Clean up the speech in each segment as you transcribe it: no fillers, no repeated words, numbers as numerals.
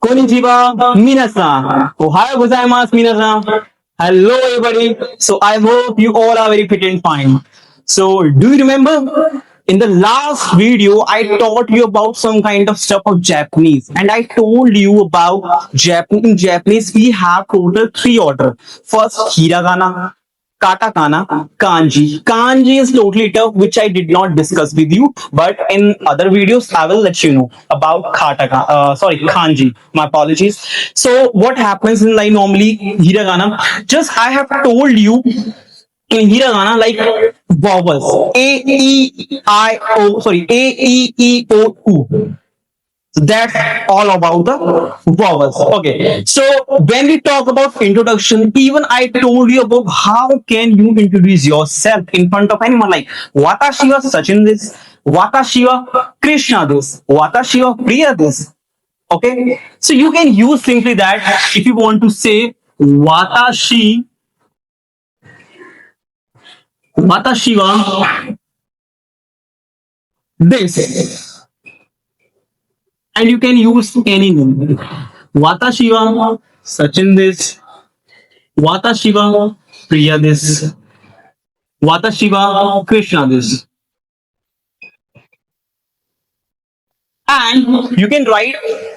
Konnichiwa, minasan. Ohayou gozaimasu, minasan. Hello, everybody. So I hope you all are very fit and fine. So do you remember in the last video I taught you about some kind of stuff of Japanese, and I told you about Japan. In Japanese, we have total three order. First, hiragana, katakana, kanji. Kanji is totally tough, which I did not discuss with you, but in other videos I will let you know about katakana. Sorry, kanji. My apologies. So what happens in like normally hiragana? Just I have told you in hiragana like vowels a e I o sorry a e o u. So that's all about the vowels. Okay. So when we talk about introduction, even I told you about how can you introduce yourself in front of anyone, like Watashi wa Sachin this, Watashi wa Krishna this, Watashi wa Priya this. Okay. So you can use simply that if you want to say Watashi, Watashi wa this. And you can use any name. Watashi wa Sachin this, Watashi wa Priya this, Watashi wa Krishna this. And you can write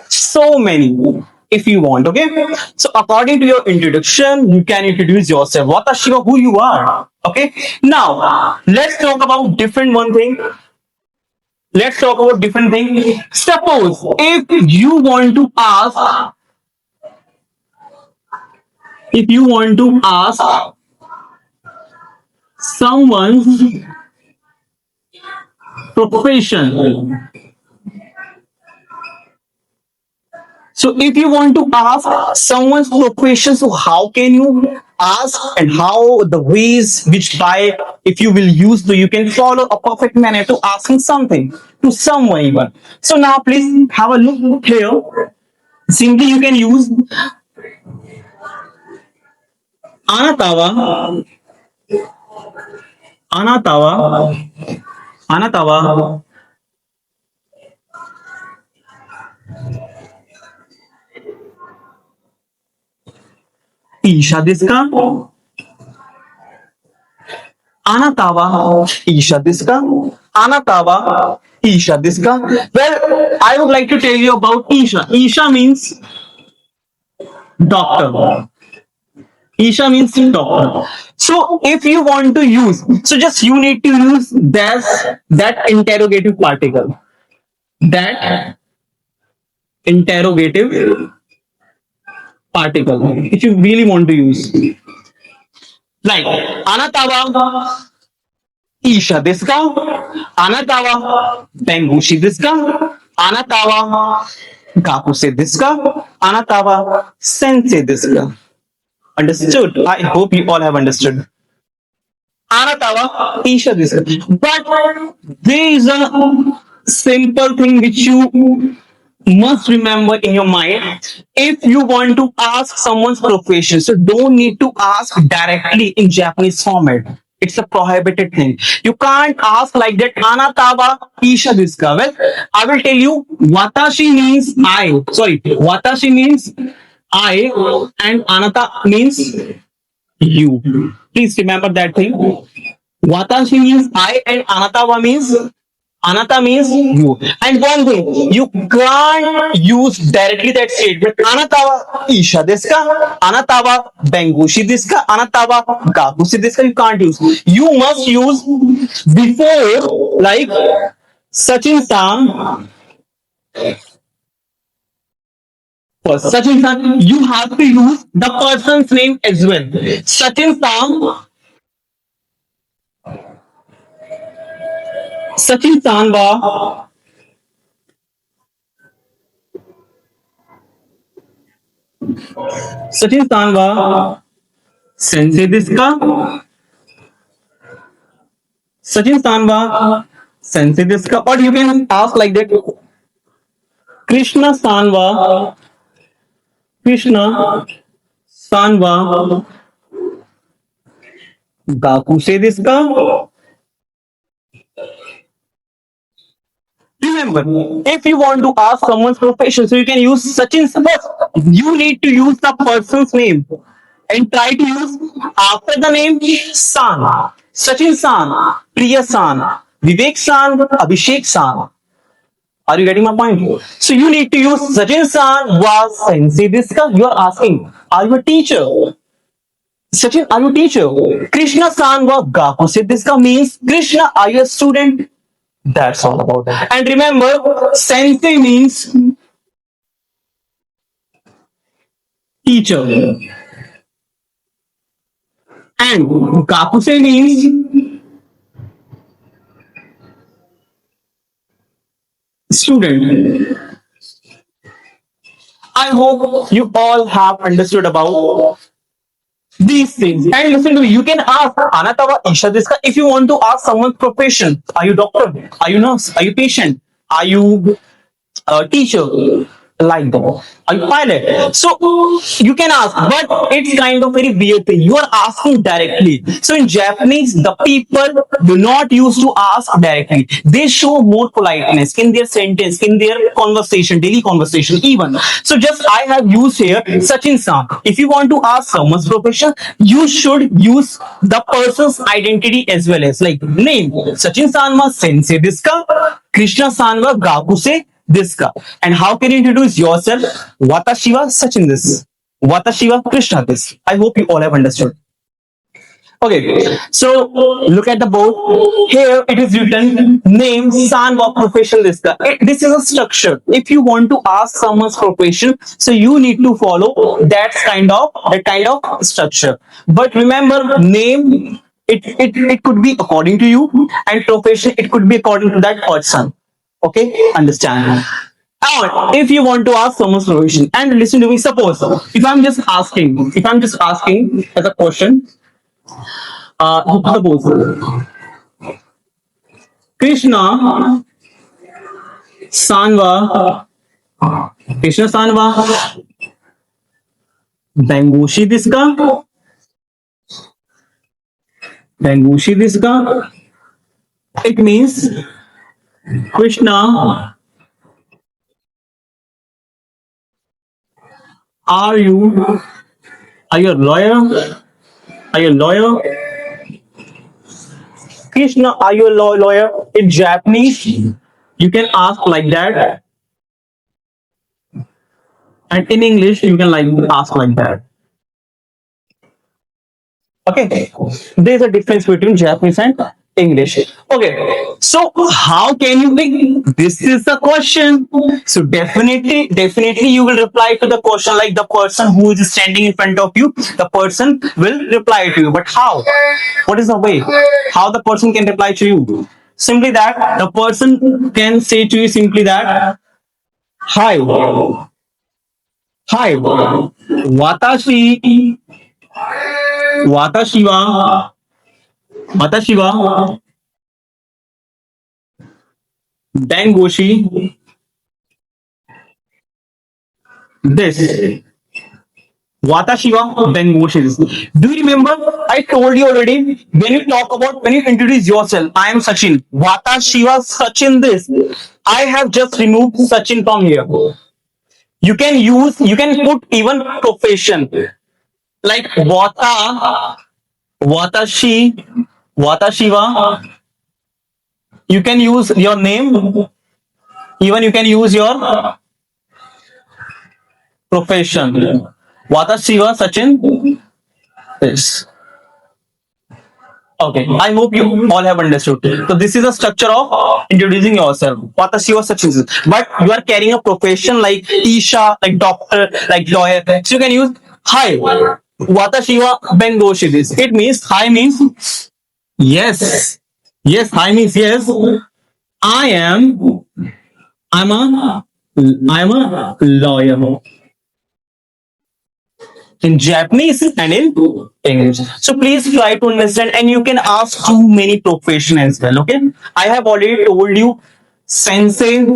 so many if you want. Okay. So according to your introduction, you can introduce yourself. Watashi wa who you are. Okay. Now let's talk about different one thing. Let's talk about different thing. Suppose if you want to ask, if you want to ask someone's profession. So if you want to ask someone's profession, so how can you ask, and how the ways which by if you will use, so you can follow a perfect manner to asking something to someone even. So now please have a look here. Simply you can use anatawa, anatawa, anatawa, Isha desu ka? Anatawa Isha desu ka? Anatawa Isha desu ka? Well, I would like to tell you about Isha. Isha means doctor. Isha means doctor. So if you want to use, so just you need to use that interrogative particle. That interrogative particle. If you really want to use. Like Anatawa Isha desu ka? Anatawa Bengushi desu ka? Anatawa Gakuse desu ka? Anatawa Sensei desu ka? Understood? I hope you all have understood. Anatawa Isha desu ka? But there is a simple thing which you must remember in your mind. If you want to ask someone's profession, so don't need to ask directly in Japanese format. It's a prohibited thing. You can't ask like that. Anatawa Isha desu ka? Well, I will tell you. Watashi means I. Sorry, Watashi means I, and Anata means you. Please remember that thing. Watashi means I, and Anata means you. And one thing, you can't use directly that statement. Anatawa Isha desu ka? Anatawa Bengushi desu ka? Anatawa Gakushi desu ka? You can't use. You must use before, like Sachin san. For Sachin san, you have to use the person's name as well. Sachin san. Sachin san wa Sachin san wa sensei desu ka? Sachin san wa sensei desu ka? Or you can ask like that. Krishna san wa Krishna san wa Gakuse desu ka? remember, if you want to ask someone's profession, so you can use Sachin first. You need to use the person's name and try to use after the name San. Sachin San, Priya San, Vivek San, Abhishek San. Are you getting my point? So you need to use Sachin San was Sensei Diska. You are asking, are you a teacher? Sachin, are you a teacher? Krishna San was Gaku. Diska means Krishna, are you a student? That's all about it. And remember, Sensei means teacher. And Gakuse means student. I hope you all have understood about these things. And listen to me, you can ask Anatava Isha Diska if you want to ask someone's profession. Are you doctor? Are you nurse? Are you patient? Are you a teacher? Like that. Are you pilot? So you can ask, but it's kind of very weird thing. You are asking directly. So in Japanese, the people do not used to ask directly. They show more politeness in their sentence, in their conversation, daily conversation, even. So just I have used here Sachin San. If you want to ask someone's profession, you should use the person's identity as well as like name. Sachin San was Sensei Diska, Krishna San was Gakuse Diska. And how can you introduce yourself? Watashi wa Sachin this. Watashi wa Krishna this. I hope you all have understood. Okay, so look at the board. Here it is written name, san wa profession Diska. This is a structure. If you want to ask someone's profession, so you need to follow that kind of structure. But remember, name it could be according to you, and profession it could be according to that person. Okay, understand. Now, if you want to ask someone's profession, and listen to me, suppose if I'm just asking as a question, suppose Krishna Sanva, Krishna Sanva, Bengushi Diska, Bengushi Diska. It means Krishna, are you a lawyer? Are you a lawyer? Krishna, are you a lawyer? In Japanese, you can ask like that, and in English, you can like ask like that. Okay, there's a difference between Japanese and English. Okay, so how can you think this is the question? So definitely you will reply to the question like the person who is standing in front of you, the person will reply to you. But how? What is the way? How the person can reply to you? Simply that the person can say to you simply that, hi, hi, watashi, watashi wa, watashi wa, Bengoshi, this. Watashi wa Bengoshi this. Do you remember? I told you already when you introduce yourself, I am Sachin. Watashi wa Sachin this. I have just removed Sachin from here. You can put even profession like Watashi, Watashi wa. You can use your name, even you can use your profession. Watashi wa Sachin this. Okay, I hope you all have understood. So this is a structure of introducing yourself. Watashi wa Sachin this. But you are carrying a profession like Isha, like doctor, like lawyer. So you can use hi. Watashi wa Bengoshi this. It means hi means yes. Yes, hi means yes. I am I'm a lawyer in Japanese and in English. So please try to understand, and you can ask too many profession as well. Okay, I have already told you, sensei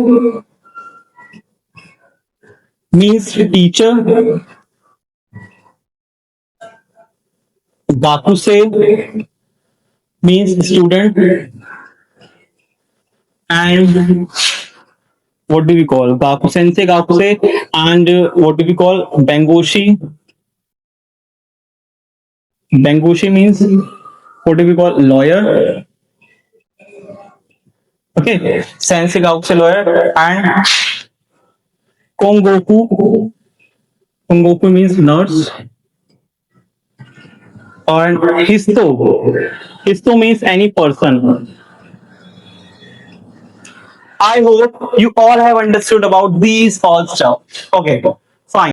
means teacher, bakuse means student, and what do we call Gaku Sensei, Gakuse, and what do we call Bengoshi? Bengoshi means what do we call lawyer? Okay, Sensei Gakuse lawyer, and Kongoku. Kongoku means nurse, and Histo. Histo means any person. I hope you all have understood about these all stuff. Okay.